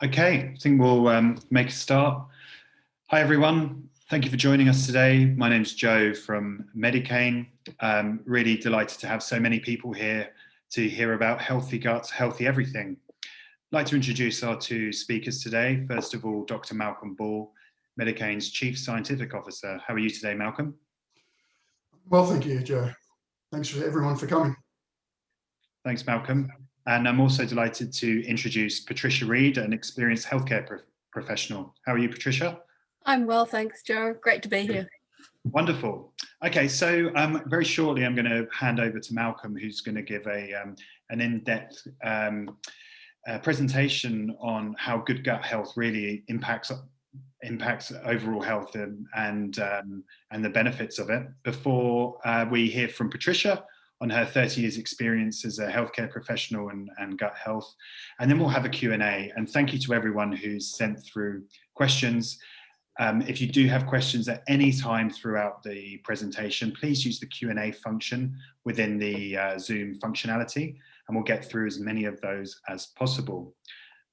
Okay, I think we'll make a start. Hi everyone, thank you for joining us today. My name's Joe from MediKane. Really delighted to have so many people here to hear about healthy guts, healthy everything. I'd like to introduce our two speakers today. First of all, Dr. Malcolm Ball, MediKane's Chief Scientific Officer. How are you today, Malcolm? Well, thank you, Joe. Thanks for everyone for coming. Thanks, Malcolm. And I'm also delighted to introduce Patricia Reed, an experienced healthcare professional. How are you, Patricia? I'm well, thanks, Joe. Great to be here. Wonderful. Okay, so very shortly I'm going to hand over to Malcolm, who's going to give an in-depth presentation on how good gut health really impacts overall health and the benefits of it. Before we hear from Patricia on her 30 years experience as a healthcare professional and gut health, and then we'll have a Q&A. And thank you to everyone who's sent through questions. If you do have questions at any time throughout the presentation, please use the Q&A function within the Zoom functionality, and we'll get through as many of those as possible.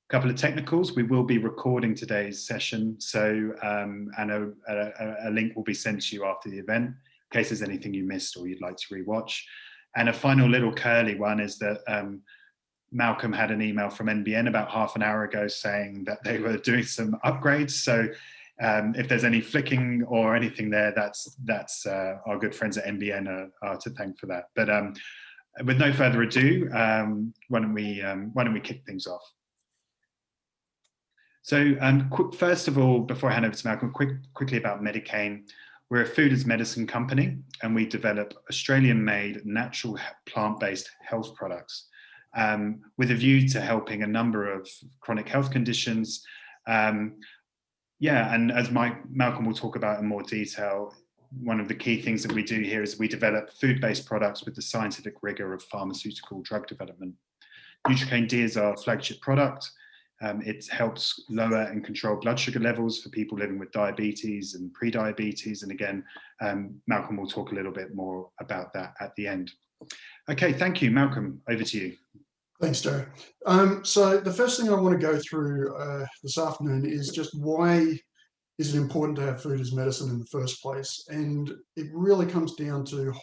A couple of technicals: we will be recording today's session, so and a link will be sent to you after the event in case there's anything you missed or you'd like to rewatch. And a final little curly one is that Malcolm had an email from NBN about half an hour ago saying that they were doing some upgrades. So if there's any flicking or anything there, that's our good friends at NBN are to thank for that. But with no further ado, why don't we kick things off? So first of all, before I hand over to Malcolm, quickly about MediKane. We're a food as medicine company, and we develop Australian-made natural plant-based health products with a view to helping a number of chronic health conditions. Yeah, and as Malcolm will talk about in more detail, one of the key things that we do here is we develop food-based products with the scientific rigor of pharmaceutical drug development. Nutricane D is our flagship product. It helps lower and control blood sugar levels for people living with diabetes and pre-diabetes. And again, Malcolm will talk a little bit more about that at the end. Okay, thank you. Malcolm, over to you. Thanks, Joe. So the first thing I want to go through this afternoon is just why is it important to have food as medicine in the first place? And it really comes down to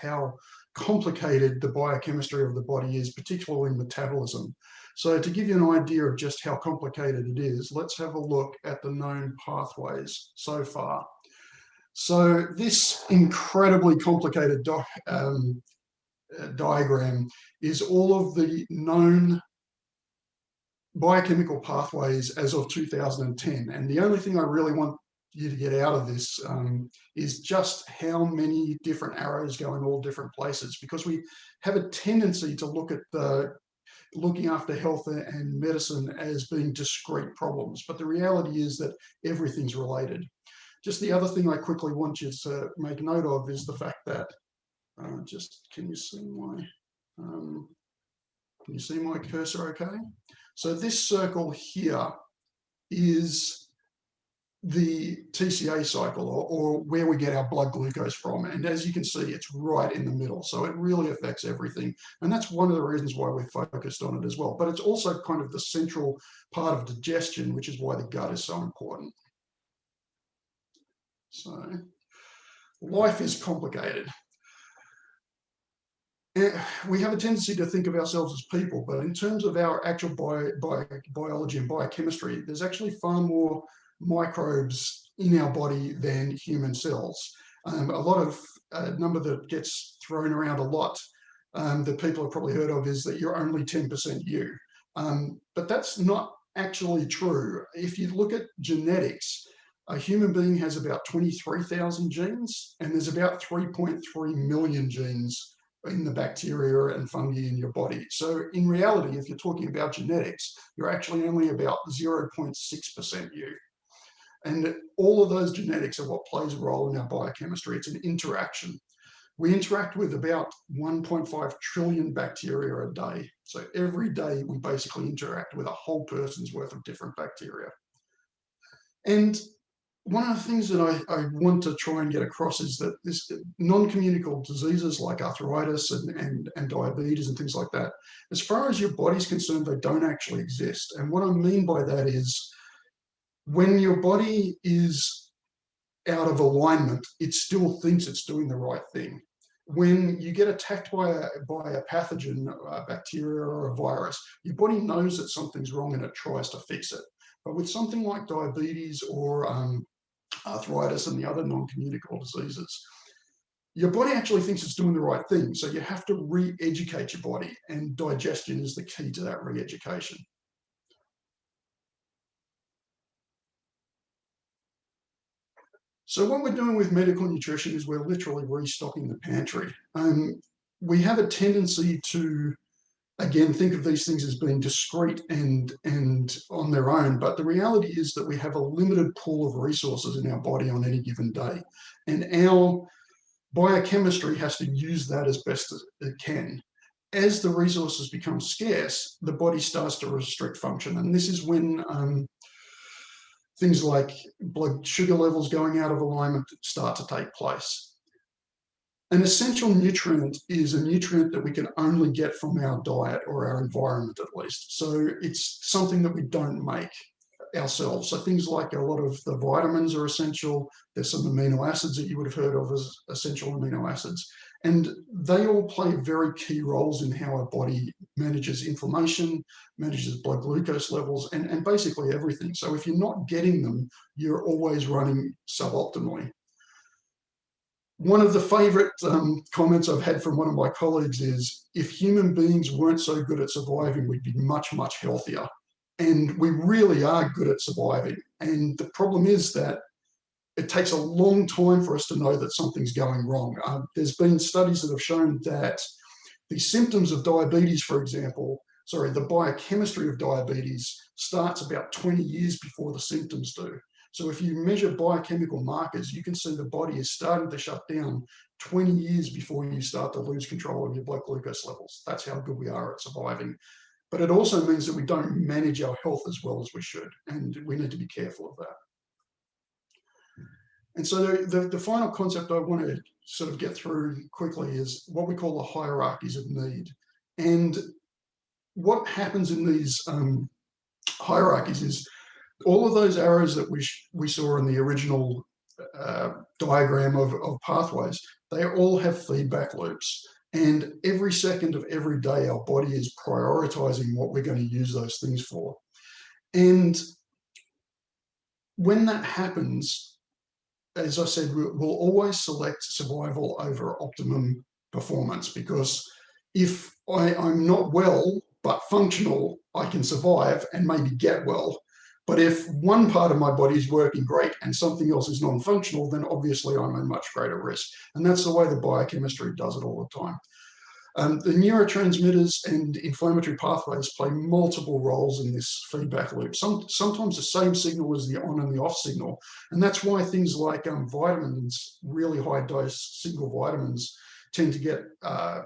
how complicated the biochemistry of the body is, particularly metabolism. So to give you an idea of just how complicated it is, let's have a look at the known pathways so far. So this incredibly complicated diagram is all of the known biochemical pathways as of 2010. And the only thing I really want you to get out of this is just how many different arrows go in all different places, because we have a tendency to look at looking after health and medicine as being discrete problems. But the reality is that everything's related. Just the other thing I quickly want you to make note of is the fact that, can you see my cursor okay? So this circle here is the TCA cycle, or where we get our blood glucose from. And as you can see, it's right in the middle. So it really affects everything. And that's one of the reasons why we're focused on it as well. But it's also kind of the central part of digestion, which is why the gut is so important. So life is complicated. We have a tendency to think of ourselves as people, but in terms of our actual biology and biochemistry, there's actually far more microbes in our body than human cells. A number that gets thrown around a lot that people have probably heard of is that you're only 10% you. But that's not actually true. If you look at genetics, a human being has about 23,000 genes, and there's about 3.3 million genes in the bacteria and fungi in your body. So in reality, if you're talking about genetics, you're actually only about 0.6% you. And all of those genetics are what plays a role in our biochemistry. It's an interaction. We interact with about 1.5 trillion bacteria a day. So every day we basically interact with a whole person's worth of different bacteria. And one of the things that I want to try and get across is that this non-communicable diseases like arthritis and diabetes and things like that, as far as your body's concerned, they don't actually exist. And what I mean by that is when your body is out of alignment, it still thinks it's doing the right thing. When you get attacked by a pathogen, a bacteria or a virus, your body knows that something's wrong and it tries to fix it. But with something like diabetes or arthritis and the other non-communicable diseases, your body actually thinks it's doing the right thing. So you have to re-educate your body, and digestion is the key to that re-education. So what we're doing with medical nutrition is we're literally restocking the pantry. We have a tendency to, again, think of these things as being discrete and on their own, but the reality is that we have a limited pool of resources in our body on any given day, and our biochemistry has to use that as best as it can. As the resources become scarce, the body starts to restrict function, and this is when things like blood sugar levels going out of alignment start to take place. An essential nutrient is a nutrient that we can only get from our diet or our environment, at least. So it's something that we don't make ourselves. So things like a lot of the vitamins are essential. There's some amino acids that you would have heard of as essential amino acids. And they all play very key roles in how our body manages inflammation, manages blood glucose levels, and basically everything. So if you're not getting them, you're always running suboptimally. One of the favorite comments I've had from one of my colleagues is, if human beings weren't so good at surviving, we'd be much, much healthier. And we really are good at surviving. And the problem is that it takes a long time for us to know that something's going wrong. There's been studies that have shown that the symptoms of diabetes, for example, the biochemistry of diabetes starts about 20 years before the symptoms do. So if you measure biochemical markers, you can see the body is starting to shut down 20 years before you start to lose control of your blood glucose levels. That's how good we are at surviving. But it also means that we don't manage our health as well as we should, and we need to be careful of that. And so the final concept I want to sort of get through quickly is what we call the hierarchies of need. And what happens in these hierarchies is all of those arrows that we saw in the original diagram of pathways, they all have feedback loops. And every second of every day, our body is prioritizing what we're going to use those things for. And when that happens, as I said, we'll always select survival over optimum performance, because if I'm not well but functional, I can survive and maybe get well. But if one part of my body is working great and something else is non-functional, then obviously I'm at much greater risk. And that's the way the biochemistry does it all the time. The neurotransmitters and inflammatory pathways play multiple roles in this feedback loop. Sometimes the same signal as the on and the off signal. And that's why things like vitamins, really high dose single vitamins, tend to get a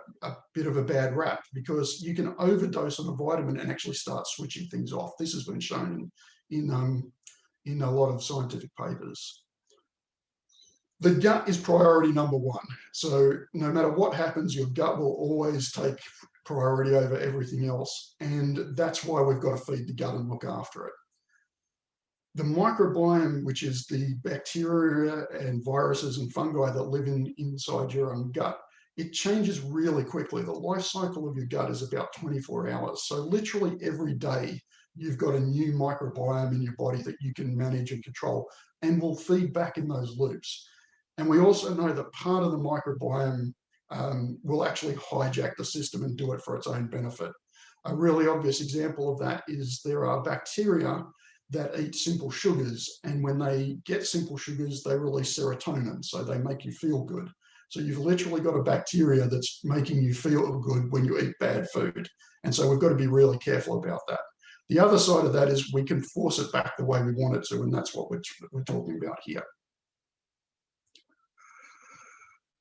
bit of a bad rap, because you can overdose on a vitamin and actually start switching things off. This has been shown in a lot of scientific papers. The gut is priority number one. So no matter what happens, your gut will always take priority over everything else. And that's why we've got to feed the gut and look after it. The microbiome, which is the bacteria and viruses and fungi that live inside your own gut, it changes really quickly. The life cycle of your gut is about 24 hours. So literally every day, you've got a new microbiome in your body that you can manage and control, and will feed back in those loops. And we also know that part of the microbiome will actually hijack the system and do it for its own benefit. A really obvious example of that is there are bacteria that eat simple sugars, and when they get simple sugars, they release serotonin, so they make you feel good. So you've literally got a bacteria that's making you feel good when you eat bad food. And so we've got to be really careful about that. The other side of that is we can force it back the way we want it to, and that's what we're talking about here.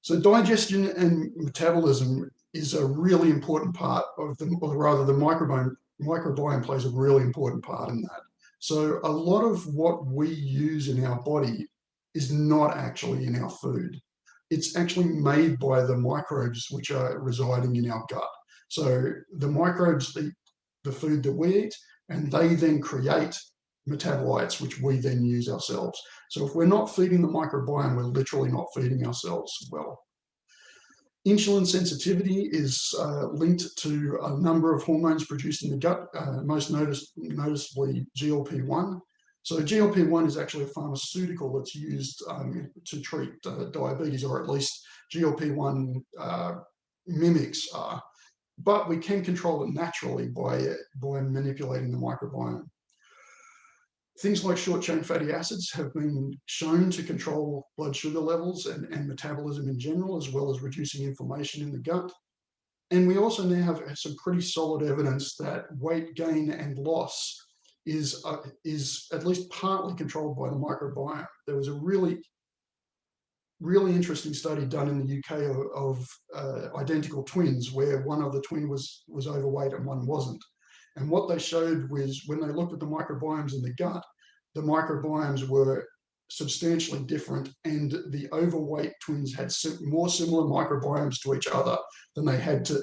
So digestion and metabolism is a really important part of the microbiome plays a really important part in that. So a lot of what we use in our body is not actually in our food. It's actually made by the microbes which are residing in our gut. So the microbes eat the food that we eat, and they then create metabolites, which we then use ourselves. So if we're not feeding the microbiome, we're literally not feeding ourselves well. Insulin sensitivity is linked to a number of hormones produced in the gut, most noticeably GLP-1. So GLP-1 is actually a pharmaceutical that's used to treat diabetes, or at least GLP-1 mimics are. But we can control it naturally by manipulating the microbiome. Things like short-chain fatty acids have been shown to control blood sugar levels and metabolism in general, as well as reducing inflammation in the gut. And we also now have some pretty solid evidence that weight gain and loss is at least partly controlled by the microbiome. There was a really interesting study done in the UK of identical twins, where one of the twin was overweight and one wasn't. And what they showed was, when they looked at the microbiomes in the gut, the microbiomes were substantially different, and the overweight twins had more similar microbiomes to each other than they had to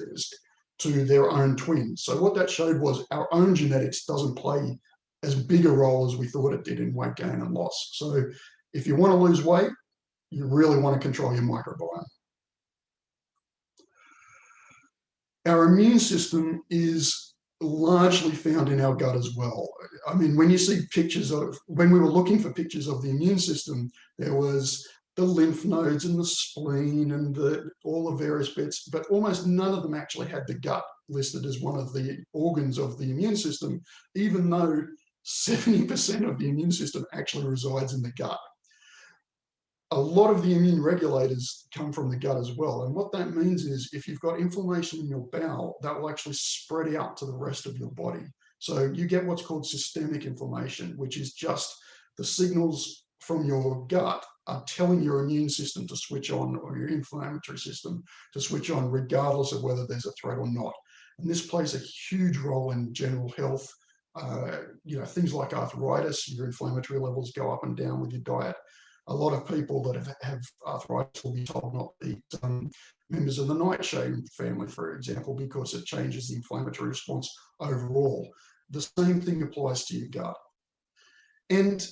their own twins. So what that showed was our own genetics doesn't play as big a role as we thought it did in weight gain and loss. So if you want to lose weight, you really want to control your microbiome. Our immune system is largely found in our gut as well. I mean, when you see pictures of, when we were looking for pictures of the immune system, there was the lymph nodes and the spleen and all the various bits, but almost none of them actually had the gut listed as one of the organs of the immune system, even though 70% of the immune system actually resides in the gut. A lot of the immune regulators come from the gut as well. And what that means is, if you've got inflammation in your bowel, that will actually spread out to the rest of your body. So you get what's called systemic inflammation, which is just the signals from your gut are telling your immune system to switch on, or your inflammatory system to switch on, regardless of whether there's a threat or not. And this plays a huge role in general health. Things like arthritis, your inflammatory levels go up and down with your diet. A lot of people that have arthritis will be told not to eat members of the nightshade family, for example, because it changes the inflammatory response overall. The same thing applies to your gut. And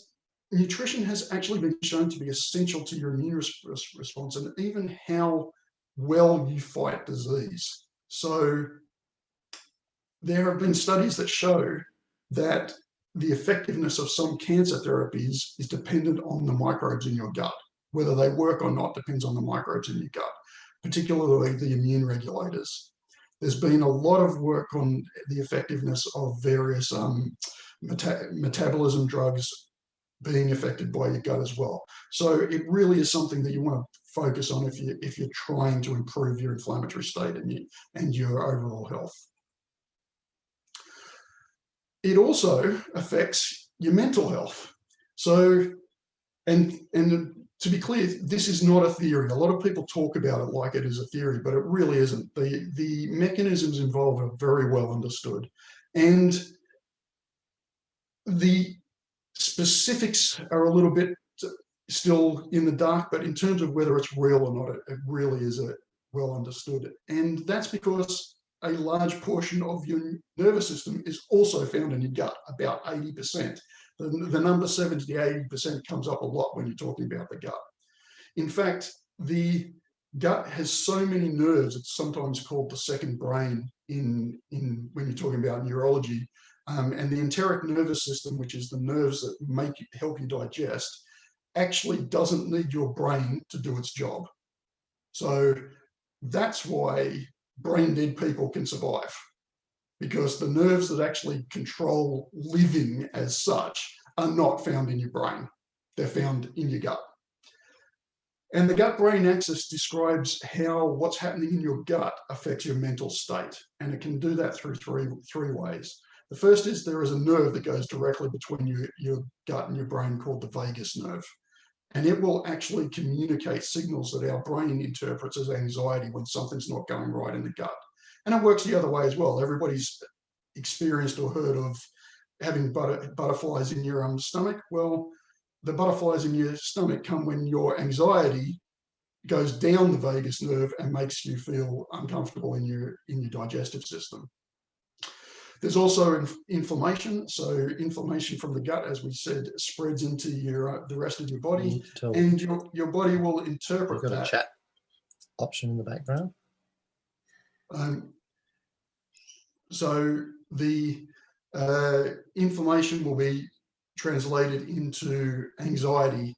nutrition has actually been shown to be essential to your immune response, and even how well you fight disease. So there have been studies that show that the effectiveness of some cancer therapies is dependent on the microbes in your gut. Whether they work or not depends on the microbes in your gut, particularly the immune regulators. There's been a lot of work on the effectiveness of various metabolism drugs being affected by your gut as well. So it really is something that you want to focus on if you're trying to improve your inflammatory state and your overall health. It also affects your mental health. So, and to be clear, this is not a theory. A lot of people talk about it like it is a theory, but it really isn't. The mechanisms involved are very well understood. And the specifics are a little bit still in the dark, but in terms of whether it's real or not, it really is well understood. And that's because a large portion of your nervous system is also found in your gut, about 80%. The number 70 to 80% comes up a lot when you're talking about the gut. In fact, the gut has so many nerves, it's sometimes called the second brain when you're talking about neurology. And the enteric nervous system, which is the nerves that help you digest, actually doesn't need your brain to do its job. So that's why brain dead people can survive, because the nerves that actually control living as such are not found in your brain. They're found in your gut. And the gut-brain axis describes how what's happening in your gut affects your mental state. And it can do that through three ways. The first is there is a nerve that goes directly between your gut and your brain called the vagus nerve. And it will actually communicate signals that our brain interprets as anxiety when something's not going right in the gut. And it works the other way as well. Everybody's experienced or heard of having butterflies in your stomach. Well, the butterflies in your stomach come when your anxiety goes down the vagus nerve and makes you feel uncomfortable in your digestive system. There's also inflammation. So inflammation from the gut, as we said, spreads into the rest of your body, and your body will interpret that. You've got a chat option in the background. So the inflammation will be translated into anxiety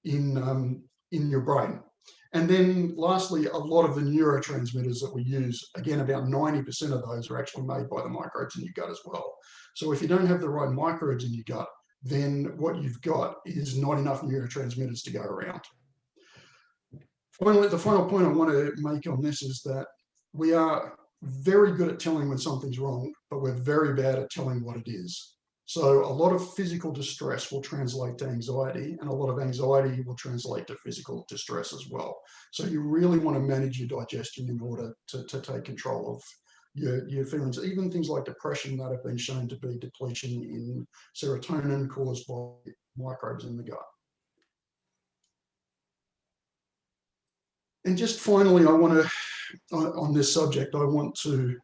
in your brain. And then lastly, a lot of the neurotransmitters that we use, again, about 90% of those are actually made by the microbes in your gut as well. So if you don't have the right microbes in your gut, then what you've got is not enough neurotransmitters to go around. Finally, the final point I want to make on this is that we are very good at telling when something's wrong, but we're very bad at telling what it is. So a lot of physical distress will translate to anxiety, and a lot of anxiety will translate to physical distress as well. So you really want to manage your digestion in order to take control of your feelings. Even things like depression that have been shown to be depletion in serotonin caused by microbes in the gut. And just finally, I want to, on this subject, I want to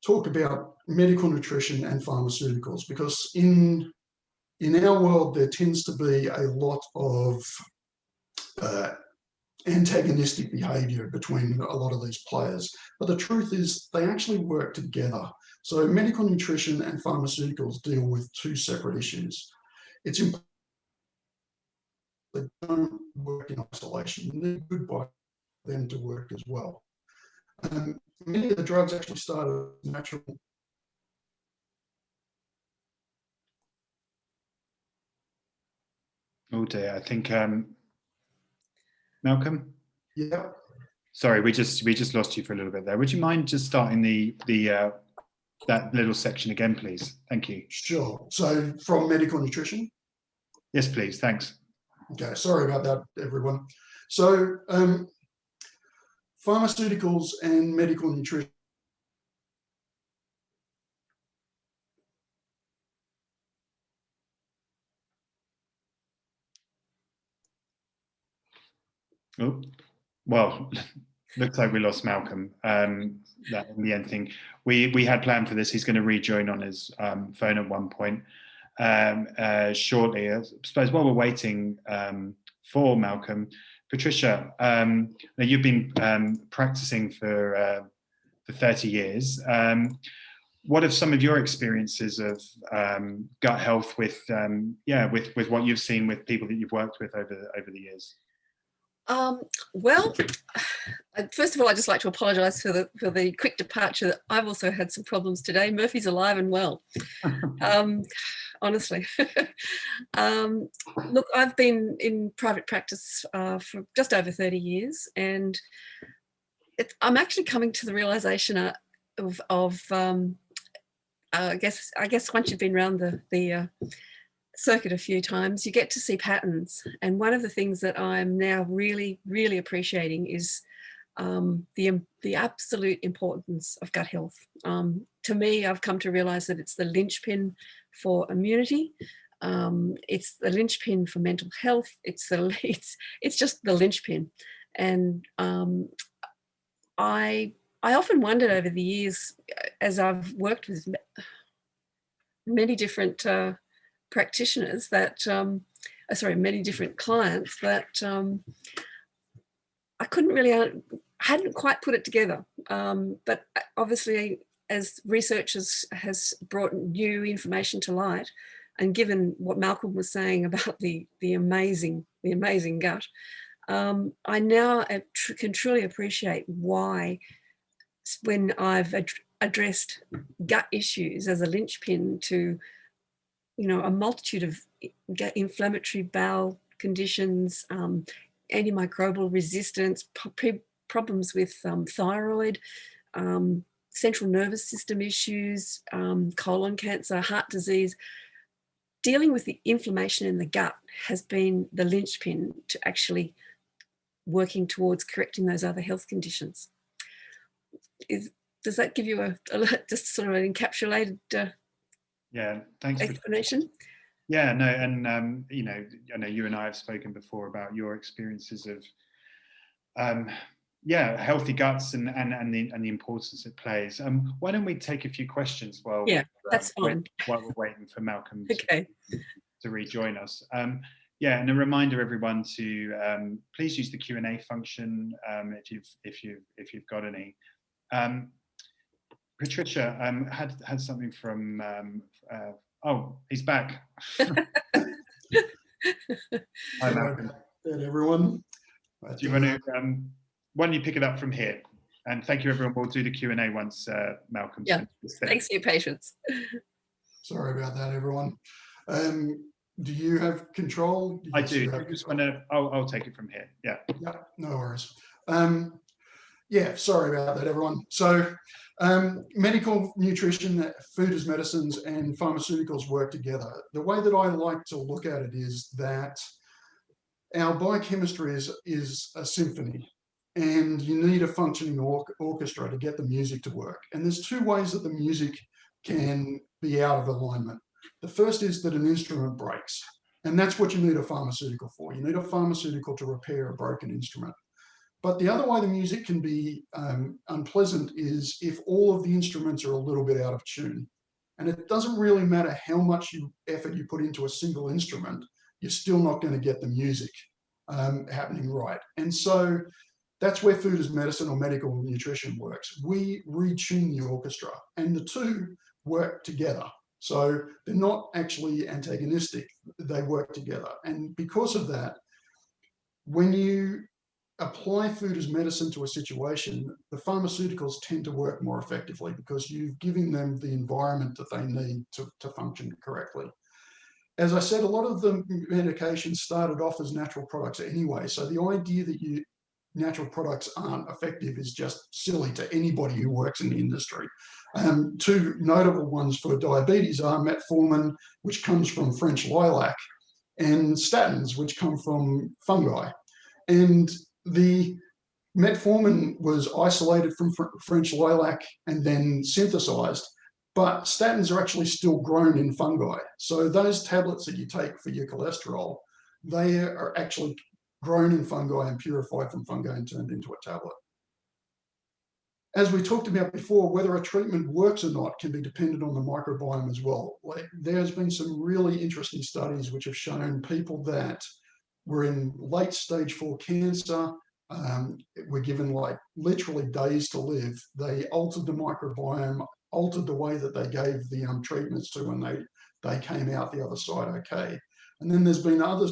talk about medical nutrition and pharmaceuticals, because in our world, there tends to be a lot of antagonistic behavior between a lot of these players. But the truth is they actually work together. So medical nutrition and pharmaceuticals deal with two separate issues. It's important they don't work in isolation. You need good by them to work as well. Many of the drugs actually started as natural. Oh dear, I think Malcolm. Yeah. Sorry, we just lost you for a little bit there. Would you mind just starting that little section again, please? Thank you. Sure. So from medical nutrition. Yes, please. Thanks. Okay. Sorry about that, everyone. So pharmaceuticals and medical nutrition. Oh, well, looks like we lost Malcolm. That in the end thing, we had planned for this. He's going to rejoin on his phone at one point shortly. I suppose while we're waiting for Malcolm, Patricia, now you've been practicing for 30 years. What are some of your experiences of gut health with what you've seen with people that you've worked with over the years? Well, first of all, I'd just like to apologise for the quick departure. I've also had some problems today. Murphy's alive and well, honestly. Look, I've been in private practice for just over 30 years, and I'm actually coming to the realisation of I guess once you've been around the circuit a few times, you get to see patterns. And one of the things that I'm now really, really appreciating is the absolute importance of gut health. To me, I've come to realise that it's the linchpin for immunity. It's the linchpin for mental health. It's just the linchpin. And I often wondered over the years, as I've worked with many different practitioners that, many different clients that I couldn't really, hadn't quite put it together. But obviously, as research has brought new information to light, and given what Malcolm was saying about the amazing gut, I now can truly appreciate why, when I've addressed gut issues as a linchpin to, a multitude of inflammatory bowel conditions, antimicrobial resistance, problems with thyroid, central nervous system issues, colon cancer, heart disease. Dealing with the inflammation in the gut has been the linchpin to actually working towards correcting those other health conditions. Does that give you just sort of an encapsulated yeah, thanks explanation? Yeah, no, and you know, I know you and I have spoken before about your experiences of yeah, healthy guts and the importance it plays. Why don't we take a few questions while Yeah, that's fine. while we're waiting for Malcolm Okay. to rejoin us. Yeah, and a reminder, everyone, to please use the Q&A function if you've got any. Patricia had something from. Oh, he's back. Hi, Malcolm. Everyone. Do you want to? Why don't you pick it up from here? And thank you, everyone. We'll do the Q&A once Malcolm's Yeah. Thanks for your patience. Sorry about that, everyone. Do you have control? I do. You just want to? I'll take it from here. Yeah. Yeah. No worries. Yeah. Sorry about that, everyone. So, medical nutrition, food as medicines, and pharmaceuticals work together. The way that I like to look at it is that our biochemistry is a symphony, and you need a functioning orchestra to get the music to work. And there's two ways that the music can be out of alignment. The first is that an instrument breaks, and that's what you need a pharmaceutical for. You need a pharmaceutical to repair a broken instrument. But the other way the music can be unpleasant is if all of the instruments are a little bit out of tune. And it doesn't really matter how much effort you put into a single instrument, you're still not going to get the music happening right. And so that's where food as medicine or medical nutrition works. We retune the orchestra, and the two work together. So they're not actually antagonistic, they work together. And because of that, when you apply food as medicine to a situation, the pharmaceuticals tend to work more effectively because you've given them the environment that they need to function correctly. As I said, a lot of the medications started off as natural products anyway. So the idea that natural products aren't effective is just silly to anybody who works in the industry. Two notable ones for diabetes are metformin, which comes from French lilac, and statins, which come from fungi. And the metformin was isolated from French lilac and then synthesized, but statins are actually still grown in fungi. So those tablets that you take for your cholesterol, they are actually grown in fungi and purified from fungi and turned into a tablet. As we talked about before, whether a treatment works or not can be dependent on the microbiome as well. Like, there's been some really interesting studies which have shown people that were in late stage 4 cancer, were given like literally days to live. They altered the microbiome, altered the way that they gave the treatments to, and they came out the other side okay. And then there's been other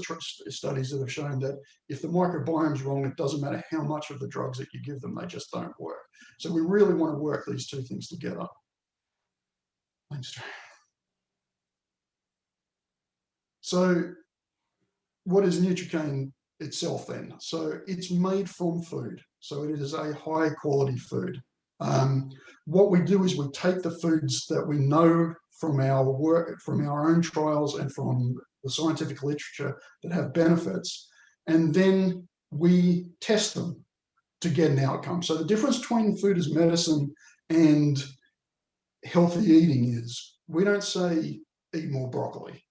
studies that have shown that if the microbiome's wrong, it doesn't matter how much of the drugs that you give them, they just don't work. So we really want to work these two things together. Thanks. So what is NutriKane itself then? So it's made from food. So it is a high quality food. What we do is we take the foods that we know from our work, from our own trials and from the scientific literature that have benefits, and then we test them to get an outcome. So the difference between food as medicine and healthy eating is we don't say eat more broccoli.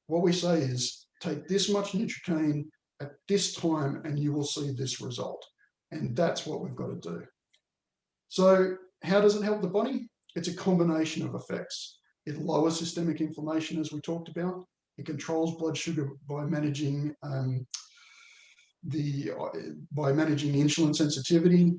What we say is take this much NutriKane at this time and you will see this result. And that's what we've got to do. So how does it help the body? It's a combination of effects. It lowers systemic inflammation, as we talked about. It controls blood sugar by managing insulin sensitivity.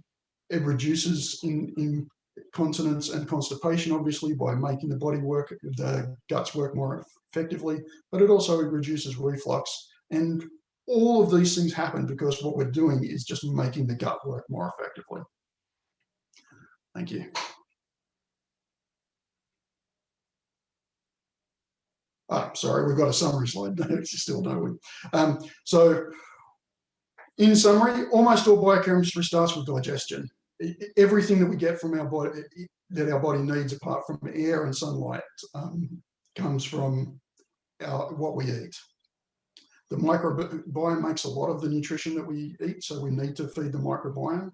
It reduces incontinence and constipation, obviously, by making the guts work more effectively. But it also reduces reflux. And all of these things happen because what we're doing is just making the gut work more effectively. Thank you. Sorry, we've got a summary slide. Still no. So in summary, almost all biochemistry starts with digestion. Everything that we get from our body, that our body needs apart from air and sunlight, comes from what we eat. The microbiome makes a lot of the nutrition that we eat, so we need to feed the microbiome.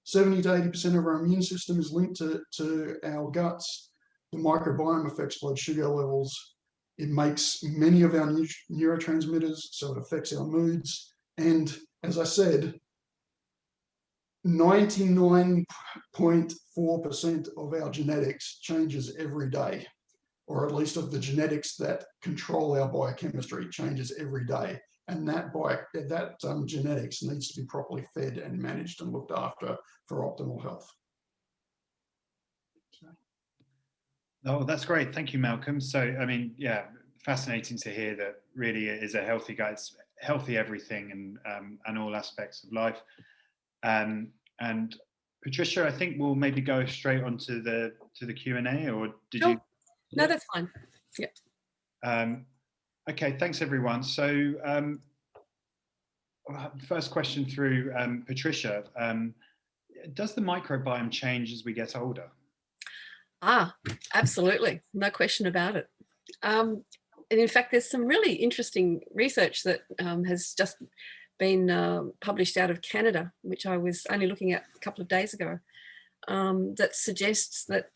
70 to 80% of our immune system is linked to our guts. The microbiome affects blood sugar levels. It makes many of our neurotransmitters, so it affects our moods. And as I said, 99.4% of our genetics changes every day, or at least of the genetics that control our biochemistry changes every day. And that genetics needs to be properly fed and managed and looked after for optimal health. Oh, that's great. Thank you, Malcolm. So, I mean, yeah, fascinating to hear that really it is a healthy guy. It's healthy everything and all aspects of life. And Patricia, I think we'll maybe go straight on to the Q&A, or did you? No, that's fine. Yep. Okay, thanks everyone. So first question through Patricia. Does the microbiome change as we get older? Absolutely. No question about it. And in fact, there's some really interesting research that has just been published out of Canada, which I was only looking at a couple of days ago, that suggests that,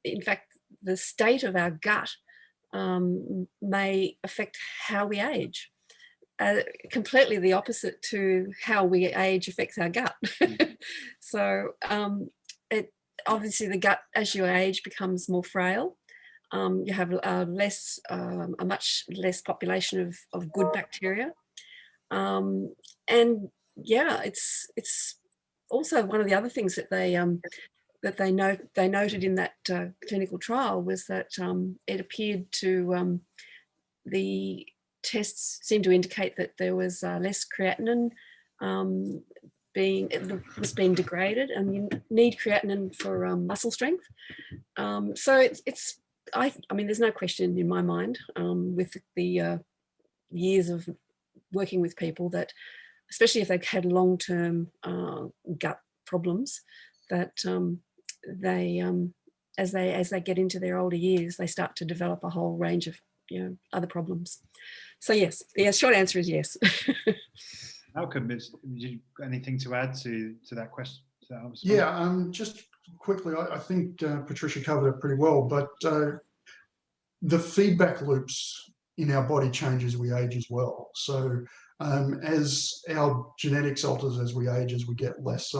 in fact, the state of our gut may affect how we age. Completely the opposite to how we age affects our gut. So obviously the gut, as you age, becomes more frail. You have a much less population of good bacteria. And yeah, it's also one of the other things that they noted in that clinical trial was that it appeared to the tests seemed to indicate that there was less creatinine being degraded, and you need creatinine for muscle strength. So I mean, there's no question in my mind with the years of working with people that, especially if they've had long-term gut problems, that as they get into their older years, they start to develop a whole range of other problems. So yes, the short answer is yes. Malcolm, you anything to add to that question? Yeah, just quickly, I think Patricia covered it pretty well, but the feedback loops in our body change as we age as well. So as our genetics alters as we age, as we get less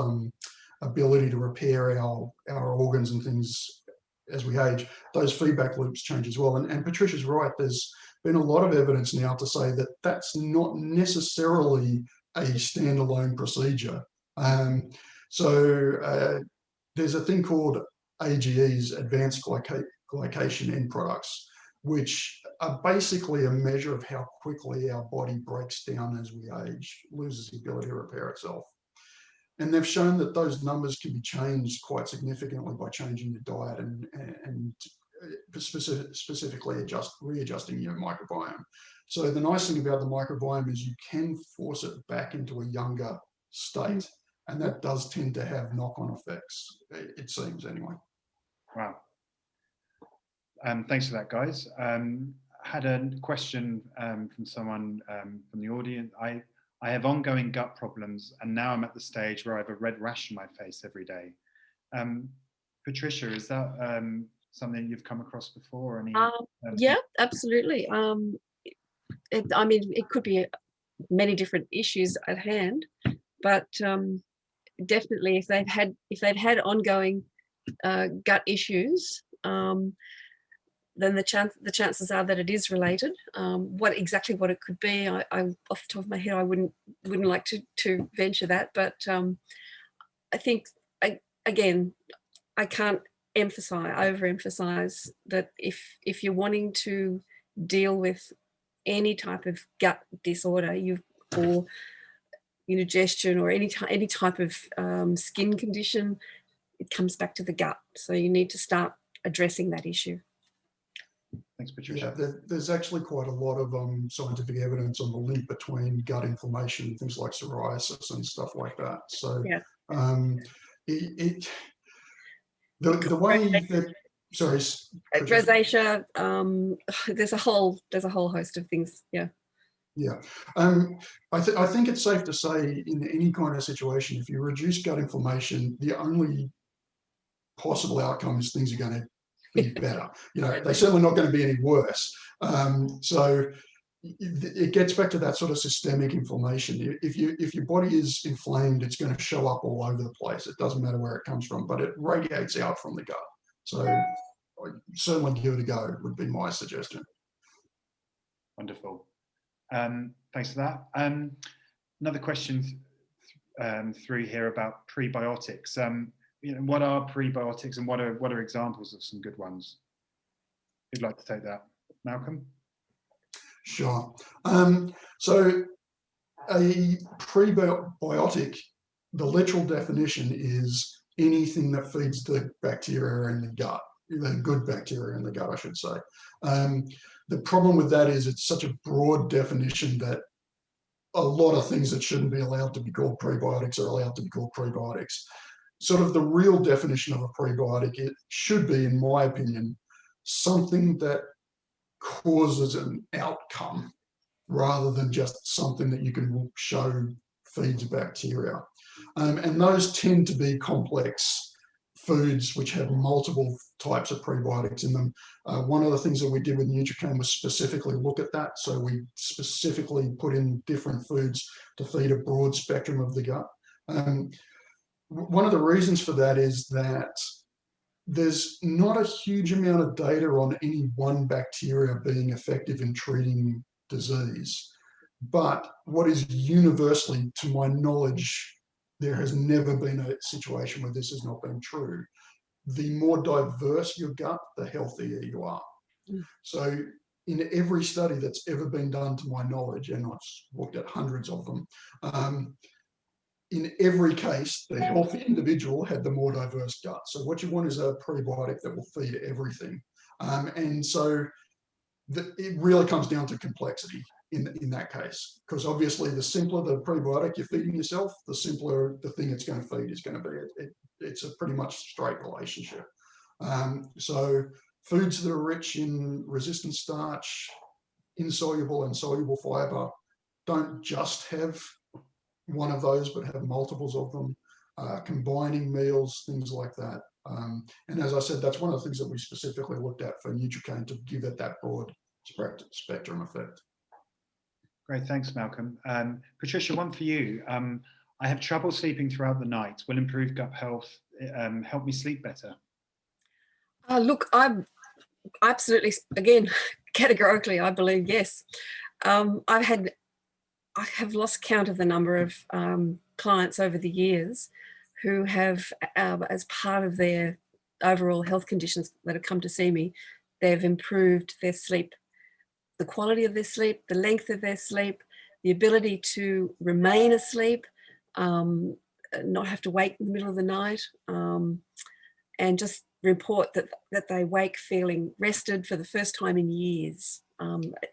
ability to repair our organs and things as we age, those feedback loops change as well. And Patricia's right, there's been a lot of evidence now to say that that's not necessarily a standalone procedure. So there's a thing called AGEs, advanced glycation end products, which are basically a measure of how quickly our body breaks down as we age, loses the ability to repair itself. And they've shown that those numbers can be changed quite significantly by changing your diet and specifically readjusting your microbiome. So the nice thing about the microbiome is you can force it back into a younger state, and that does tend to have knock-on effects, it seems anyway. Wow. Thanks for that, guys. Had a question from someone from the audience. I have ongoing gut problems, and now I'm at the stage where I have a red rash on my face every day. Patricia, is that something you've come across before? Yeah, absolutely. I mean, it could be many different issues at hand, but definitely if they've had ongoing gut issues, then the chances are that it is related. What it could be, I off the top of my head, I wouldn't like to venture that. But I think again, I can't overemphasize that if you're wanting to deal with any type of gut disorder, or indigestion, or any type of skin condition, it comes back to the gut. So you need to start addressing that issue. Thanks, Patricia. Yeah, there's actually quite a lot of scientific evidence on the link between gut inflammation, things like psoriasis and stuff like that. So yeah. The way that, sorry, rosacea, there's a whole host of things. Yeah. Yeah, I think it's safe to say in any kind of situation, if you reduce gut inflammation, the only possible outcome is things are going to be better. You know, they're certainly not going to be any worse. So it gets back to that sort of systemic inflammation. If your body is inflamed, it's going to show up all over the place. It doesn't matter where it comes from, but it radiates out from the gut. So certainly give it a go would be my suggestion. Wonderful. Thanks for that. Another question through here about prebiotics. You know, what are prebiotics, and what are examples of some good ones? Who'd like to take that? Malcolm? Sure. So a prebiotic, the literal definition is anything that feeds the bacteria in the gut, the good bacteria in the gut, I should say. The problem with that is it's such a broad definition that a lot of things that shouldn't be allowed to be called prebiotics are allowed to be called prebiotics. Sort of the real definition of a prebiotic, it should be, in my opinion, something that causes an outcome rather than just something that you can show feeds bacteria. And those tend to be complex foods which have multiple types of prebiotics in them. One of the things that we did with MediKane was specifically look at that. So we specifically put in different foods to feed a broad spectrum of the gut. One of the reasons for that is that there's not a huge amount of data on any one bacteria being effective in treating disease. But what is universally, to my knowledge, there has never been a situation where this has not been true. The more diverse your gut, the healthier you are. So in every study that's ever been done, to my knowledge, and I've looked at hundreds of them, in every case, the healthy individual had the more diverse gut. So what you want is a prebiotic that will feed everything. And so it really comes down to complexity in that case, because obviously the simpler the prebiotic you're feeding yourself, the simpler the thing it's going to feed is going to be. It's a pretty much straight relationship. So foods that are rich in resistant starch, insoluble and soluble fiber, don't just have one of those, but have multiples of them, combining meals, things like that. And as I said, that's one of the things that we specifically looked at for MediKane to give it that broad spectrum effect. Great, thanks, Malcolm. Patricia, one for you. I have trouble sleeping throughout the night. Will improved gut health help me sleep better? Look, I'm absolutely, again, categorically, I believe yes. I have lost count of the number of clients over the years who have, as part of their overall health conditions that have come to see me, they've improved their sleep, the quality of their sleep, the length of their sleep, the ability to remain asleep, not have to wake in the middle of the night, and just report that they wake feeling rested for the first time in years.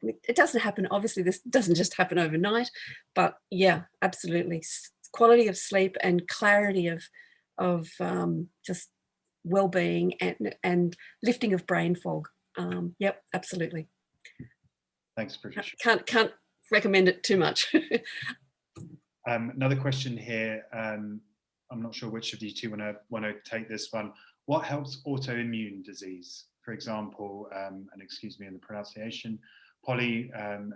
It doesn't happen, obviously this doesn't just happen overnight, but yeah, absolutely. Quality of sleep and clarity of just well-being and lifting of brain fog. Yep, absolutely. Thanks, Patricia. Can't recommend it too much. Another question here. I'm not sure which of you two want to take this one. What helps autoimmune disease? For example, and excuse me in the pronunciation, polymyalgia.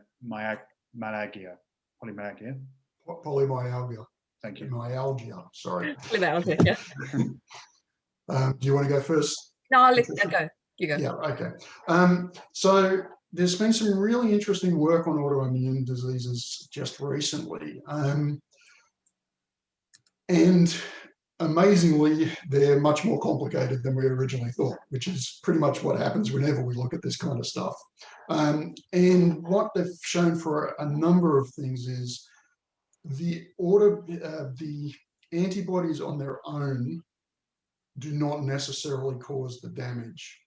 Polymyalgia. Polymyalgia. Thank you. Myalgia, sorry. Polymyalgia, yeah. Do you want to go first? No, I'll let you go. You go. Yeah, okay. So there's been some really interesting work on autoimmune diseases just recently. And amazingly, they're much more complicated than we originally thought, which is pretty much what happens whenever we look at this kind of stuff. And what they've shown for a number of things is the antibodies on their own do not necessarily cause the damage.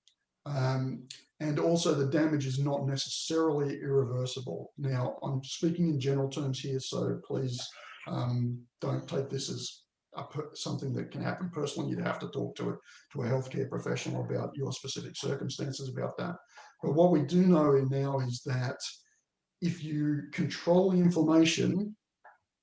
And also the damage is not necessarily irreversible. Now, I'm speaking in general terms here, so please don't take this as something that can happen personally. You'd have to talk to a healthcare professional about your specific circumstances about that. But what we do know now is that if you control the inflammation,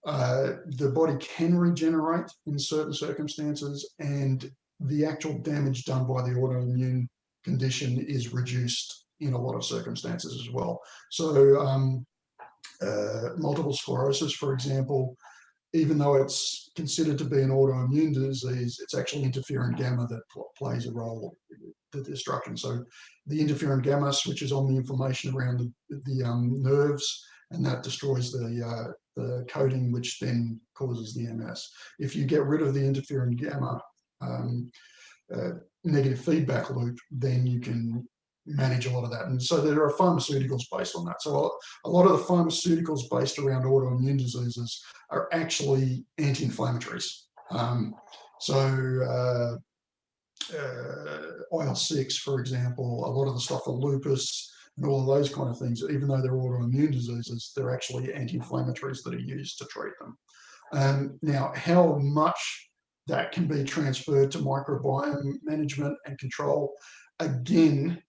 the body can regenerate in certain circumstances, and the actual damage done by the autoimmune condition is reduced in a lot of circumstances as well. So multiple sclerosis, for example, even though it's considered to be an autoimmune disease, it's actually interferon gamma that plays a role in the destruction. So the interferon gamma switches on the inflammation around the nerves, and that destroys the coating, which then causes the MS. If you get rid of the interferon gamma negative feedback loop, then you can manage a lot of that. And so there are pharmaceuticals based on that. So a lot of the pharmaceuticals based around autoimmune diseases are actually anti-inflammatories. IL-6, for example, a lot of the stuff for lupus and all of those kind of things, even though they're autoimmune diseases, they're actually anti-inflammatories that are used to treat them. Now, how much that can be transferred to microbiome management and control, again,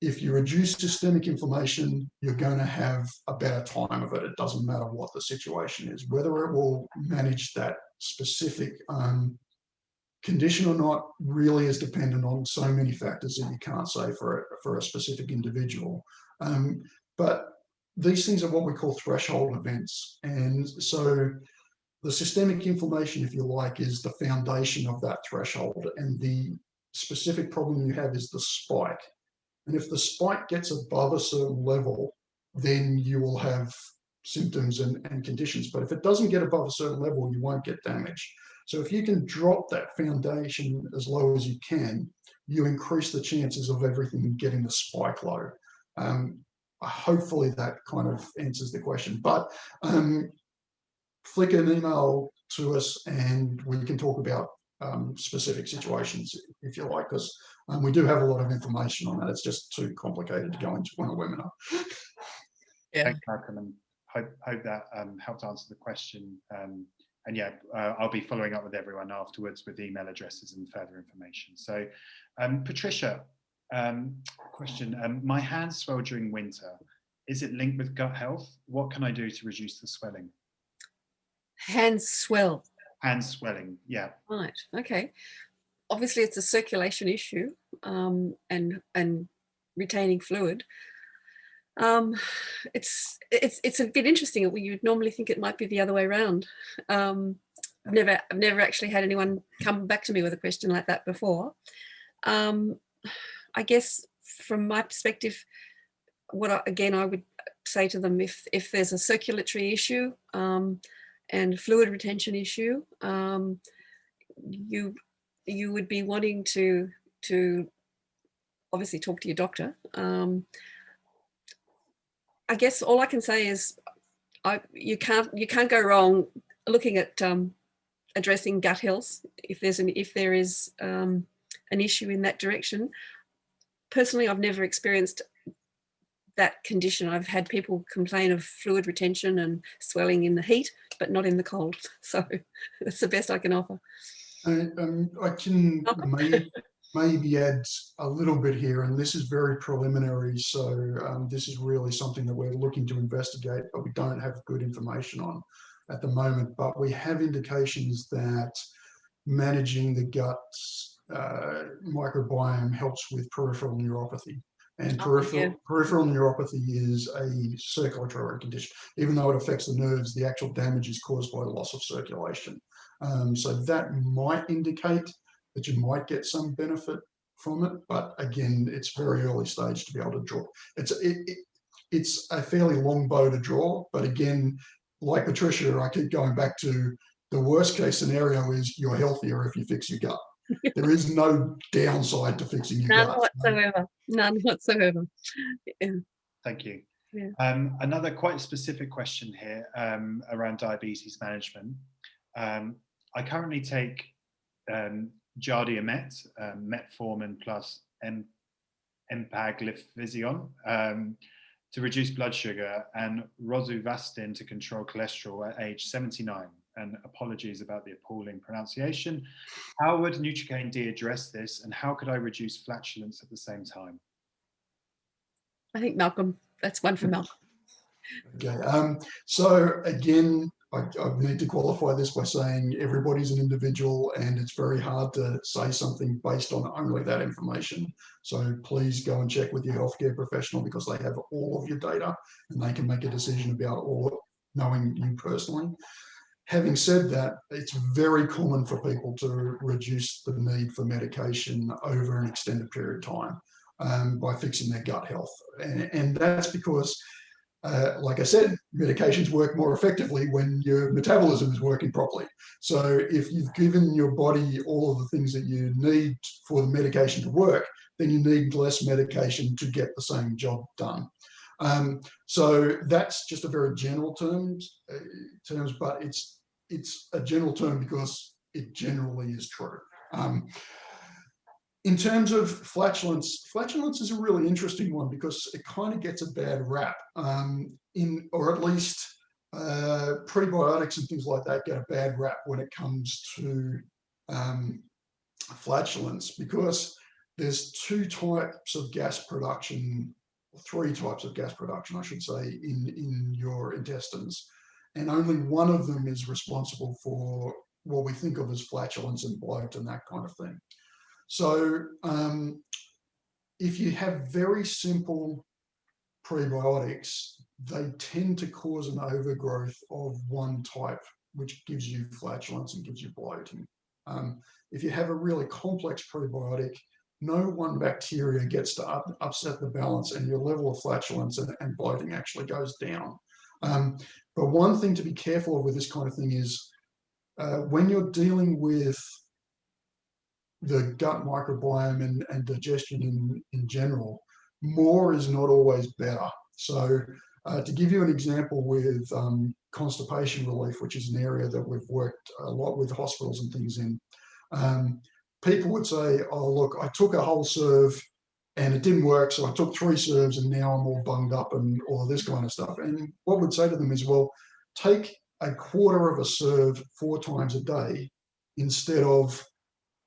if you reduce systemic inflammation, you're going to have a better time of it. It doesn't matter what the situation is. Whether it will manage that specific condition or not really is dependent on so many factors that you can't say for a specific individual. But these things are what we call threshold events. And so the systemic inflammation, if you like, is the foundation of that threshold. And the specific problem you have is the spike. And if the spike gets above a certain level, then you will have symptoms and conditions. But if it doesn't get above a certain level, you won't get damage. So if you can drop that foundation as low as you can, you increase the chances of everything getting the spike low. Hopefully that kind of answers the question. But flick an email to us and we can talk about specific situations if you like, because we do have a lot of information on that. It's just too complicated to go into on a webinar. Yeah. Thanks, Malcolm, and hope that helped answer the question. And yeah, I'll be following up with everyone afterwards with email addresses and further information. So, Patricia, question: my hands swell during winter. Is it linked with gut health? What can I do to reduce the swelling? Hands swell. Hands swelling, yeah. Right. Okay. Obviously, it's a circulation issue and retaining fluid. It's a bit interesting. You'd normally think it might be the other way around. I've never actually had anyone come back to me with a question like that before. I guess from my perspective, I would say to them, if there's a circulatory issue and fluid retention issue, you would be wanting to obviously talk to your doctor. I guess all I can say is you can't go wrong looking at addressing gut health if there is an issue in that direction. Personally, I've never experienced that condition. I've had people complain of fluid retention and swelling in the heat, but not in the cold. So that's the best I can offer. I can maybe add a little bit here, and this is very preliminary. So this is really something that we're looking to investigate, but we don't have good information on at the moment. But we have indications that managing the gut microbiome helps with peripheral neuropathy. And peripheral neuropathy is a circulatory condition. Even though it affects the nerves, the actual damage is caused by the loss of circulation. So that might indicate that you might get some benefit from it. But again, it's very early stage to be able to draw. It's a fairly long bow to draw. But again, like Patricia, I keep going back to the worst case scenario is you're healthier if you fix your gut. There is no downside to fixing your gut. None whatsoever. Yeah. Thank you. Yeah. Another quite specific question here around diabetes management. I currently take Jardiamet, metformin plus empagliflozin to reduce blood sugar, and rosuvastatin to control cholesterol at age 79. And apologies about the appalling pronunciation. How would MediKane D address this, and how could I reduce flatulence at the same time? I think Malcolm, that's one for Malcolm. Okay. So again, I need to qualify this by saying everybody's an individual, and it's very hard to say something based on only that information. So please go and check with your healthcare professional, because they have all of your data and they can make a decision about all, knowing you personally. Having said that, it's very common for people to reduce the need for medication over an extended period of time by fixing their gut health. And that's because, like I said, medications work more effectively when your metabolism is working properly. So if you've given your body all of the things that you need for the medication to work, then you need less medication to get the same job done. So that's just a very general terms, but it's a general term because it generally is true. In terms of flatulence is a really interesting one because it kind of gets a bad rap, or at least prebiotics and things like that get a bad rap when it comes to flatulence, because there's three types of gas production, I should say, in your intestines, and only one of them is responsible for what we think of as flatulence and bloat and that kind of thing. So if you have very simple prebiotics, they tend to cause an overgrowth of one type, which gives you flatulence and gives you bloating. If you have a really complex prebiotic, no one bacteria gets to upset the balance, and your level of flatulence and bloating actually goes down. But one thing to be careful of with this kind of thing is when you're dealing with the gut microbiome and digestion in general, more is not always better. So to give you an example with constipation relief, which is an area that we've worked a lot with hospitals and things in, people would say, oh, look, I took a whole serve and it didn't work, so I took 3 serves and now I'm all bunged up and all of this kind of stuff. And what we'd say to them is, well, take a quarter of a serve 4 times a day instead of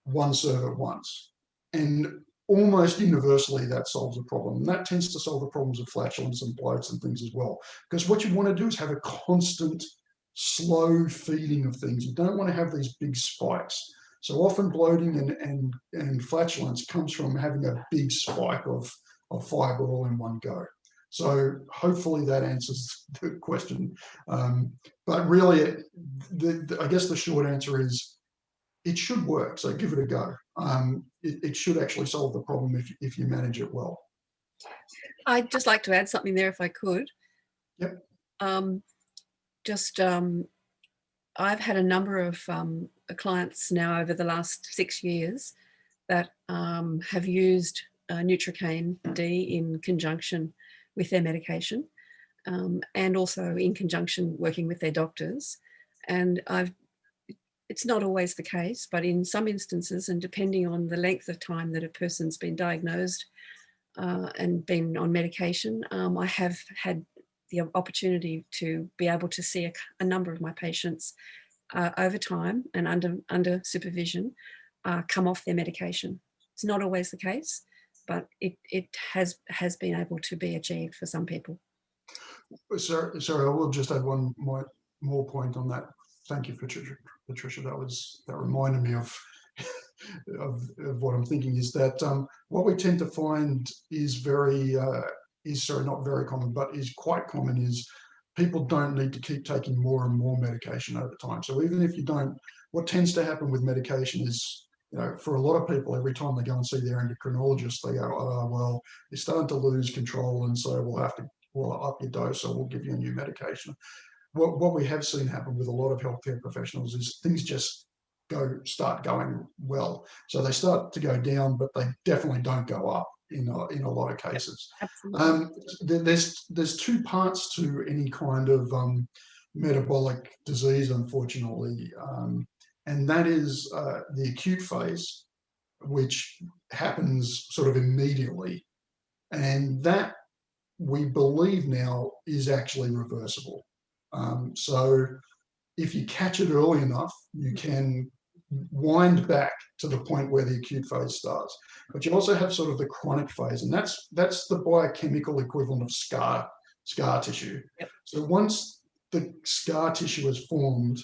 1 serve at once. And almost universally that solves the problem. And that tends to solve the problems of flatulence and bloats and things as well. Because what you want to do is have a constant, slow feeding of things. You don't want to have these big spikes. So often bloating and flatulence comes from having a big spike of fiber all in one go. So hopefully that answers the question. But really, I guess the short answer is it should work. So give it a go. It should actually solve the problem if you manage it well. I'd just like to add something there if I could. Yep. I've had a number of clients now over the last 6 years that have used Neurotransmitters D in conjunction with their medication, and also in conjunction working with their doctors. And it's not always the case, but in some instances, and depending on the length of time that a person's been diagnosed and been on medication, I have had the opportunity to be able to see a number of my patients over time and under supervision come off their medication. It's not always the case, but it has been able to be achieved for some people. Sorry, I will just add one more point on that. Thank you, Patricia. That reminded me of what I'm thinking is that what we tend to find is not very common, but is quite common, is people don't need to keep taking more and more medication over time. So even if you don't, what tends to happen with medication is, for a lot of people, every time they go and see their endocrinologist, they go, oh, well, you're starting to lose control, and so we'll up your dose, or we'll give you a new medication. What we have seen happen with a lot of healthcare professionals is things just start going well. So they start to go down, but they definitely don't go up in a lot of cases. There's 2 parts to any kind of metabolic disease, unfortunately, and that is the acute phase, which happens sort of immediately, and that we believe now is actually reversible. So if you catch it early enough, you can wind back to the point where the acute phase starts. But you also have sort of the chronic phase, and that's the biochemical equivalent of scar tissue. Yep. So once the scar tissue has formed,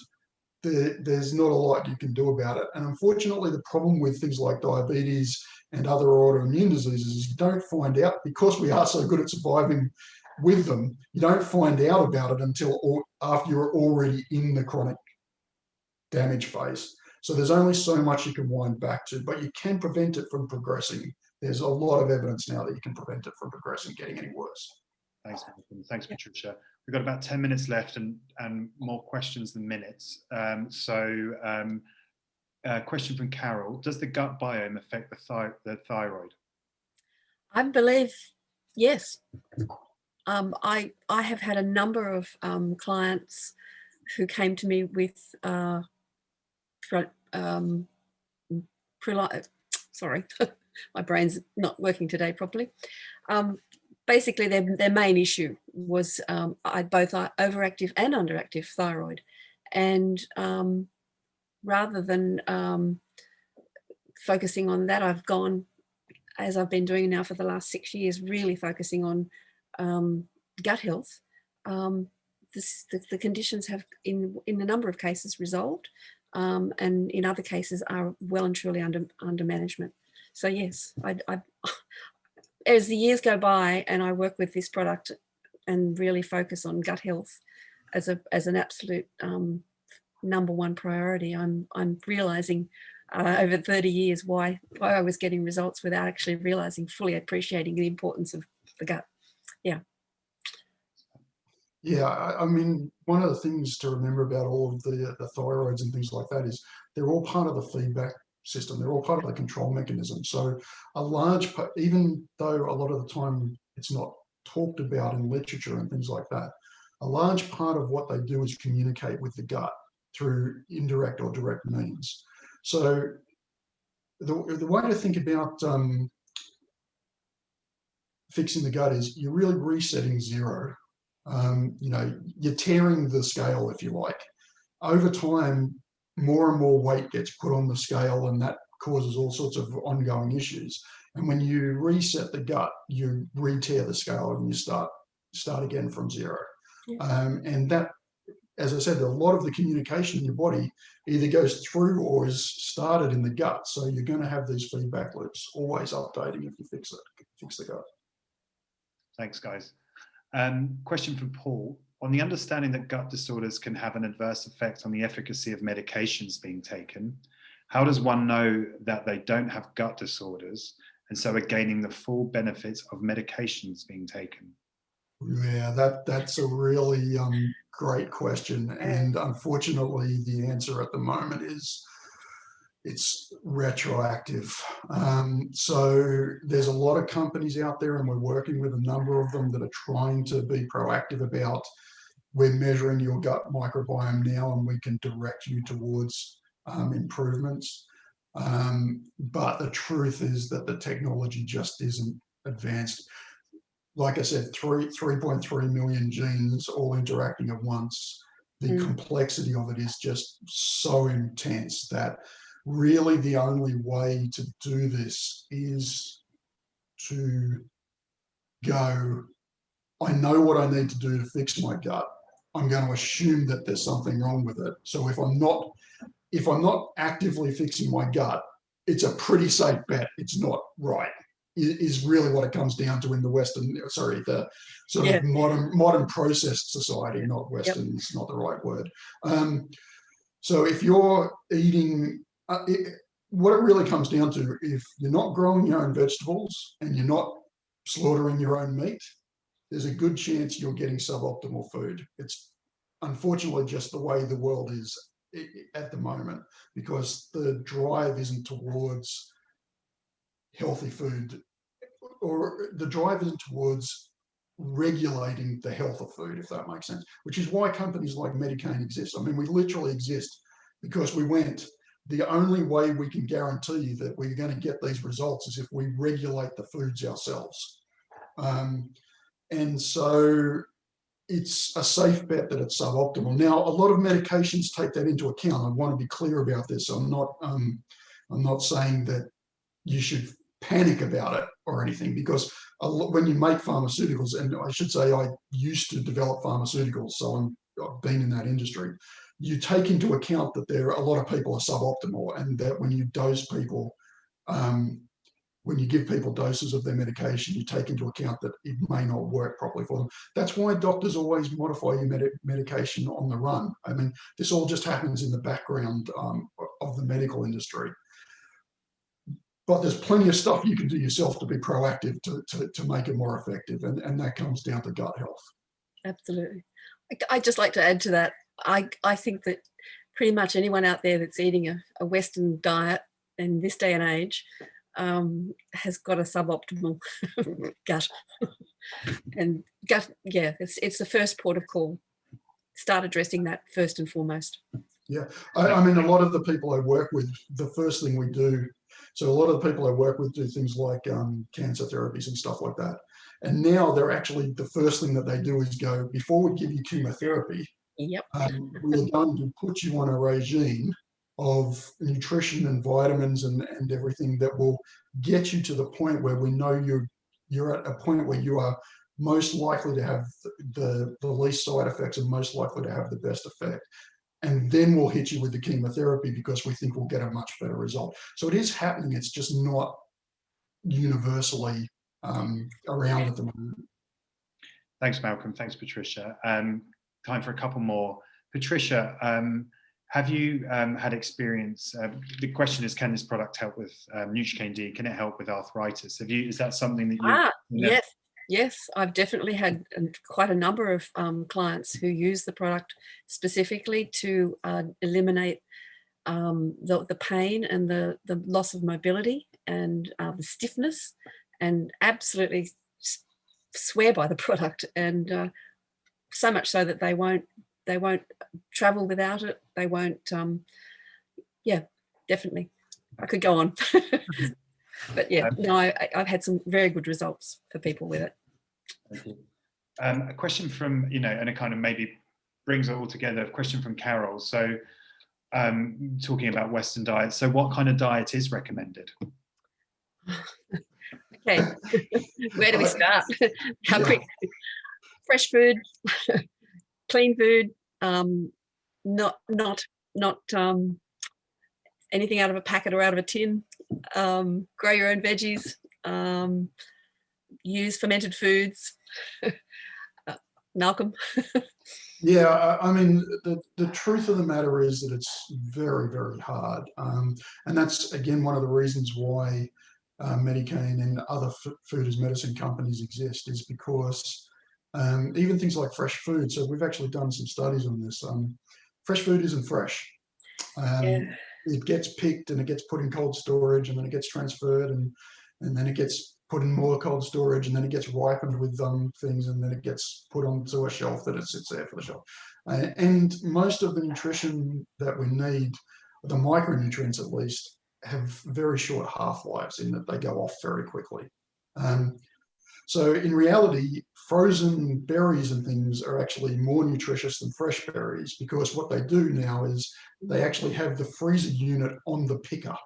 there's not a lot you can do about it. And unfortunately, the problem with things like diabetes and other autoimmune diseases is you don't find out, because we are so good at surviving with them, you don't find out about it until after you're already in the chronic damage phase. So there's only so much you can wind back to, but you can prevent it from progressing. There's a lot of evidence now that you can prevent it from progressing, getting any worse. Thanks, Malcolm. Thanks, Patricia. We've got about 10 minutes left and more questions than minutes. Question from Carol: does the gut biome affect the thyroid? I believe yes. I have had a number of clients who came to me with sorry, my brain's not working today properly. Basically, their main issue was both overactive and underactive thyroid, and rather than focusing on that, I've gone, as I've been doing now for the last 6 years, really focusing on gut health. The conditions have, in a number of cases, resolved, and in other cases are well and truly under management. So yes, as the years go by and I work with this product and really focus on gut health as an absolute number one priority, I'm realizing over 30 years why I was getting results without actually realizing, fully appreciating the importance of the gut. Yeah. Yeah, I mean, one of the things to remember about all of the thyroids and things like that is they're all part of the feedback system. They're all part of the control mechanism. So a large part, even though a lot of the time it's not talked about in literature and things like that, a large part of what they do is communicate with the gut through indirect or direct means. So the way to think about fixing the gut is you're really resetting zero. You're tearing the scale, if you like. Over time, more and more weight gets put on the scale, and that causes all sorts of ongoing issues. And when you reset the gut, you re-tear the scale and you start again from zero. And that, as I said, a lot of the communication in your body either goes through or is started in the gut. So you're going to have these feedback loops always updating if you fix the gut. Thanks, guys. Question from Paul: on the understanding that gut disorders can have an adverse effect on the efficacy of medications being taken, how does one know that they don't have gut disorders and so are gaining the full benefits of medications being taken? Yeah, that's a really great question. And unfortunately, the answer at the moment is it's retroactive. So there's a lot of companies out there, and we're working with a number of them that are trying to be proactive about, we're measuring your gut microbiome now and we can direct you towards improvements. But the truth is that the technology just isn't advanced. Like I said, 3.3 million genes all interacting at once. The complexity of it is just so intense that really the only way to do this is to go, I know what I need to do to fix my gut. I'm going to assume that there's something wrong with it. So if I'm not actively fixing my gut, it's a pretty safe bet it's not right, is really what it comes down to in the the sort of modern processed society, not Western, it's not the right word. So if you're eating, what it really comes down to, if you're not growing your own vegetables and you're not slaughtering your own meat, there's a good chance you're getting suboptimal food. It's unfortunately just the way the world is at the moment, because the drive isn't towards healthy food, or the drive isn't towards regulating the health of food, if that makes sense, which is why companies like MediKane exist. I mean, we literally exist because we went, the only way we can guarantee that we're going to get these results is if we regulate the foods ourselves. And so it's a safe bet that it's suboptimal. Now, a lot of medications take that into account. I want to be clear about this. I'm not saying that you should panic about it or anything, because when you make pharmaceuticals, and I should say I used to develop pharmaceuticals, so I'm I've been in that industry, you take into account that a lot of people are suboptimal, and that when you dose people, when you give people doses of their medication, you take into account that it may not work properly for them. That's why doctors always modify your medication on the run. I mean, this all just happens in the background of the medical industry. But there's plenty of stuff you can do yourself to be proactive to make it more effective, and that comes down to gut health. Absolutely. I'd just like to add to that. I think that pretty much anyone out there that's eating a Western diet in this day and age has got a suboptimal gut. And gut, yeah, it's the first port of call. Start addressing that first and foremost. Yeah, I mean, a lot of the people I work with, the first thing we do, so a lot of the people I work with do things like cancer therapies and stuff like that. And now they're actually, the first thing that they do is go, before we give you chemotherapy, yep, we're going to put you on a regime of nutrition and vitamins and everything that will get you to the point where we know you're at a point where you are most likely to have the least side effects and most likely to have the best effect. And then we'll hit you with the chemotherapy because we think we'll get a much better result. So it is happening. It's just not universally around at the moment. Thanks, Malcolm. Thanks, Patricia. Time for a couple more. Patricia, have you had experience? The question is, can this product help with MediKane D? Can it help with arthritis? Is that something that you? Yes, I've definitely had quite a number of clients who use the product specifically to eliminate the pain and the loss of mobility and the stiffness, and absolutely swear by the product, and so much so that they won't travel without it. They won't. Yeah, definitely. I could go on. But yeah, no, I've had some very good results for people with it. Thank you. A question from, and it kind of maybe brings it all together, a question from Carol. So talking about Western diets, so what kind of diet is recommended? Okay, where do we start? How quick? Fresh food, clean food, not anything out of a packet or out of a tin. Grow your own veggies. Use fermented foods. Malcolm. Yeah, I mean, the truth of the matter is that it's very, very hard. And that's, again, one of the reasons why MediKane and other food as medicine companies exist, is because even things like fresh food. So we've actually done some studies on this. Fresh food isn't fresh. It gets picked and it gets put in cold storage, and then it gets transferred, and then it gets put in more cold storage, and then it gets ripened with things, and then it gets put onto a shelf that it sits there for the shelf. And most of the nutrition that we need, the micronutrients at least, have very short half-lives in that they go off very quickly. So in reality, frozen berries and things are actually more nutritious than fresh berries, because what they do now is they actually have the freezer unit on the picker.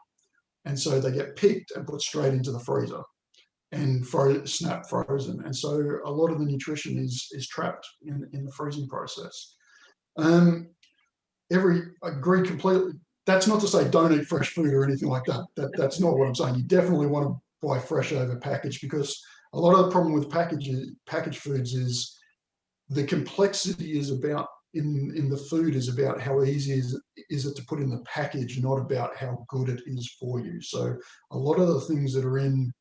And so they get picked and put straight into the freezer and snap frozen. And so a lot of the nutrition is trapped in the freezing process. I agree completely. That's not to say don't eat fresh food or anything like that. That's not what I'm saying. You definitely want to buy fresh over packaged, because a lot of the problem with packaged foods is the complexity is about in the food is about how easy is it to put in the package, not about how good it is for you. So a lot of the things that are in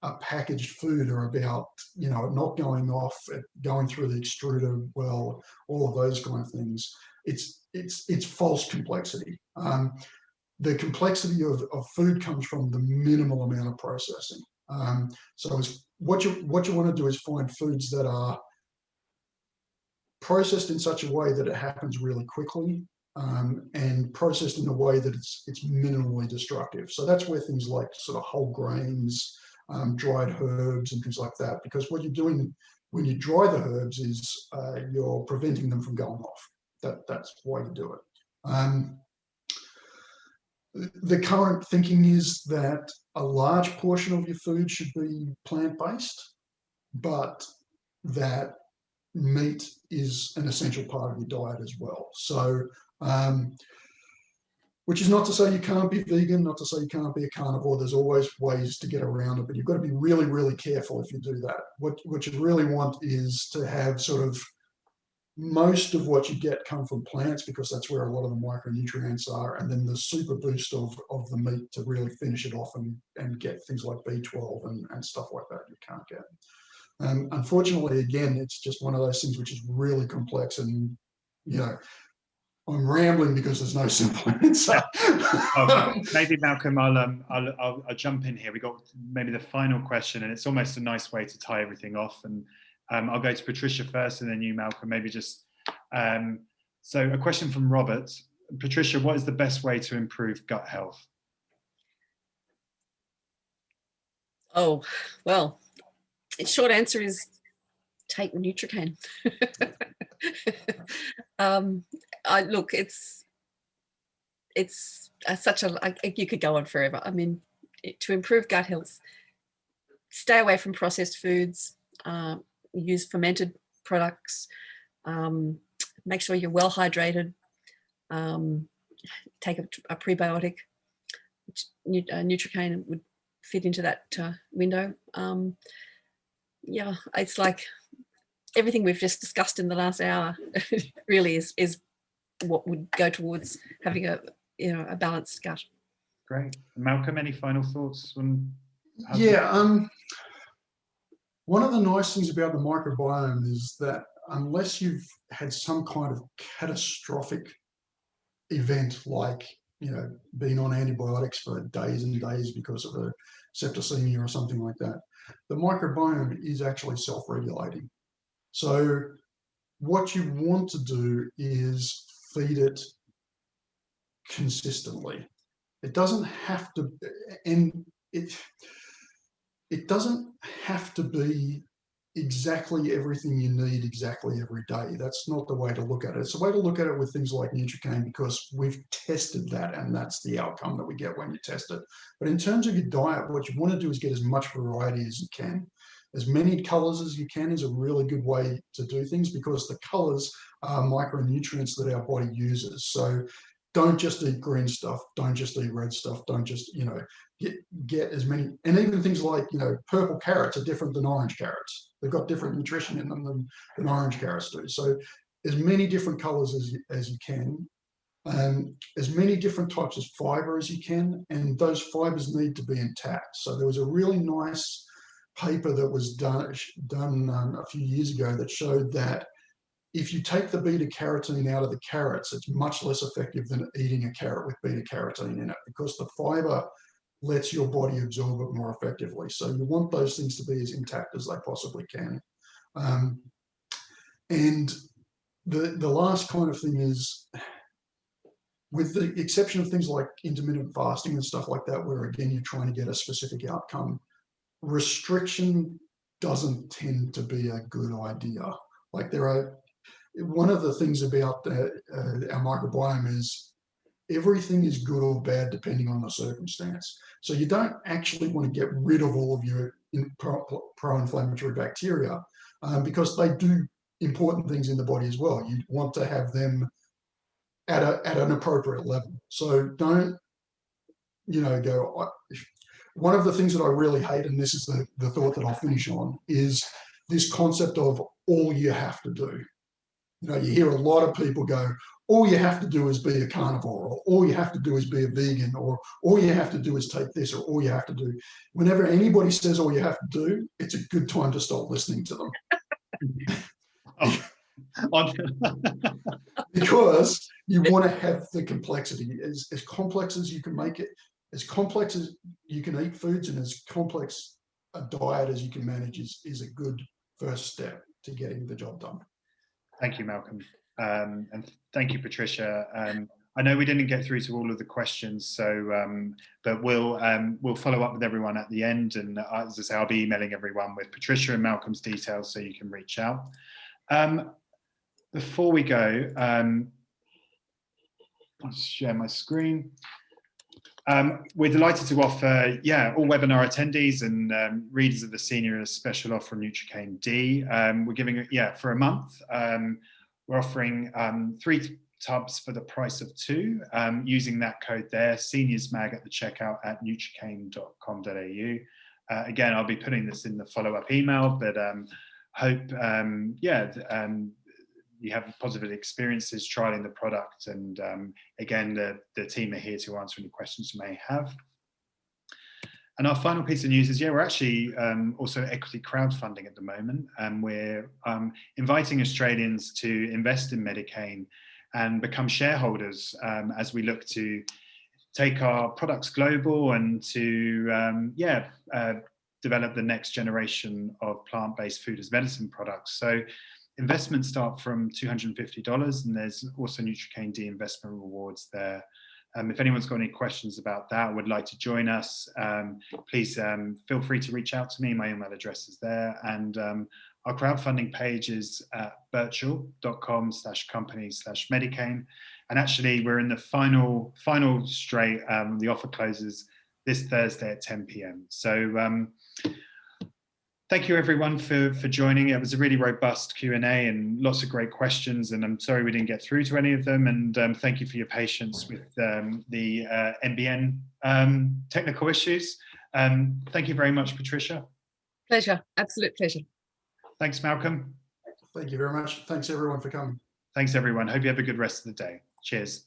a packaged food are about, not going off, going through the extruder well, all of those kind of things. It's false complexity. The complexity of food comes from the minimal amount of processing. So what you want to do is find foods that are processed in such a way that it happens really quickly, and processed in a way that it's minimally destructive. So that's where things like sort of whole grains, dried herbs and things like that, because what you're doing when you dry the herbs is you're preventing them from going off. That's why you do it. The current thinking is that a large portion of your food should be plant-based, but that meat is an essential part of your diet as well. So, which is not to say you can't be vegan, not to say you can't be a carnivore. There's always ways to get around it, but you've got to be really, really careful if you do that. What you really want is to have sort of most of what you get come from plants, because that's where a lot of the micronutrients are, and then the super boost of the meat to really finish it off and get things like B12 and stuff like that you can't get. Unfortunately, again, it's just one of those things which is really complex, and you know, I'm rambling because there's no simple answer. Maybe Malcolm, I'll jump in here. We got maybe the final question, and it's almost a nice way to tie everything off. And I'll go to Patricia first, and then you, Malcolm. Maybe just so a question from Robert. Patricia, what is the best way to improve gut health? Oh, well, its short answer is take MediKane. Look, it's such a, you could go on forever. I mean, to improve gut health, stay away from processed foods, use fermented products, make sure you're well hydrated, take a prebiotic, which MediKane would fit into that window. Yeah, it's like everything we've just discussed in the last hour really is what would go towards having a balanced gut. Great. Malcolm, any final thoughts on one of the nice things about the microbiome is that unless you've had some kind of catastrophic event, like being on antibiotics for days and days because of a septicemia or something like that, the microbiome is actually self-regulating. So what you want to do is feed it consistently. It doesn't have to, and it doesn't have to be exactly everything you need exactly every day. That's not the way to look at it. It's the way to look at it with things like MediKane, because we've tested that, and that's the outcome that we get when you test it. But in terms of your diet, what you want to do is get as much variety as you can. As many colors as you can is a really good way to do things, because the colors are micronutrients that our body uses. So don't just eat green stuff. Don't just eat red stuff. Don't just, get as many. And even things like, purple carrots are different than orange carrots. They've got different nutrition in them than orange carrots do. So as many different colors as you can, as many different types of fiber as you can, and those fibers need to be intact. So there was a really nice paper that was done a few years ago that showed that if you take the beta carotene out of the carrots, it's much less effective than eating a carrot with beta carotene in it, because the fiber lets your body absorb it more effectively. So you want those things to be as intact as they possibly can. And the last kind of thing is, with the exception of things like intermittent fasting and stuff like that, where again you're trying to get a specific outcome, restriction doesn't tend to be a good idea. Like one of the things about our microbiome is everything is good or bad depending on the circumstance. So you don't actually want to get rid of all of your pro-inflammatory bacteria, because they do important things in the body as well. You want to have them at an appropriate level. So don't, go. One of the things that I really hate, and this is the thought that I'll finish on, is this concept of all you have to do. You hear a lot of people go, all you have to do is be a carnivore, or all you have to do is be a vegan, or all you have to do is take this, or all you have to do. Whenever anybody says all you have to do, it's a good time to stop listening to them. Because you want to have the complexity, as complex as you can make it, as complex as you can eat foods, and as complex a diet as you can manage is a good first step to getting the job done. Thank you, Malcolm. And thank you, Patricia. I know we didn't get through to all of the questions, so but we'll follow up with everyone at the end. And as I say, I'll be emailing everyone with Patricia and Malcolm's details so you can reach out. Before we go, I'll share my screen. We're delighted to offer, all webinar attendees and readers of the senior a special offer on NutriCane D. We're giving it, for a month. We're offering 3 tubs for the price of 2, using that code there, seniorsmag at the checkout at nutricane.com.au. Again, I'll be putting this in the follow-up email, but hope, you have positive experiences trialing the product, and again, the team are here to answer any questions you may have. And our final piece of news is, we're actually also equity crowdfunding at the moment, and we're inviting Australians to invest in MediKane and become shareholders as we look to take our products global and to develop the next generation of plant-based food as medicine products. So investments start from $250, and there's also NutriCane D investment rewards there. If anyone's got any questions about that, would like to join us, please feel free to reach out to me. My email address is there, and our crowdfunding page is at virtual.com/company/MediKane. And actually, we're in the final straight. The offer closes this Thursday at 10 p.m. So thank you everyone for joining. It was a really robust Q&A and lots of great questions, and I'm sorry we didn't get through to any of them, and thank you for your patience with the NBN technical issues. Thank you very much, Patricia. Pleasure, absolute pleasure. Thanks, Malcolm. Thank you very much. Thanks everyone for coming. Thanks everyone. Hope you have a good rest of the day. Cheers.